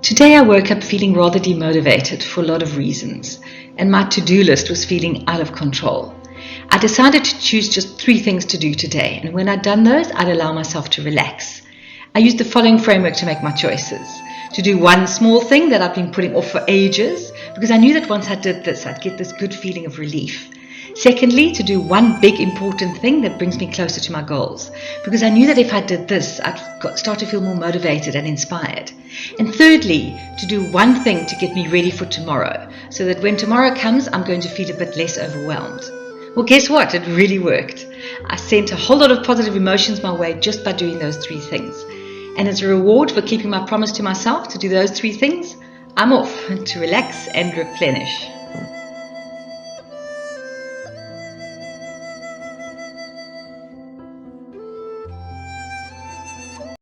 Today I woke up feeling rather demotivated for a lot of reasons, and my to-do list was feeling out of control. I decided to choose just 3 things to do today, and when I'd done those, I'd allow myself to relax. I used the following framework to make my choices. To do one small thing that I've been putting off for ages, because I knew that once I did this, I'd get this good feeling of relief. Secondly, to do one big important thing that brings me closer to my goals, because I knew that if I did this, I'd start to feel more motivated and inspired. And thirdly, to do one thing to get me ready for tomorrow, so that when tomorrow comes, I'm going to feel a bit less overwhelmed. Well, guess what? It really worked. I sent a whole lot of positive emotions my way just by doing those 3 things. And as a reward for keeping my promise to myself to do those 3 things, I'm off to relax and replenish.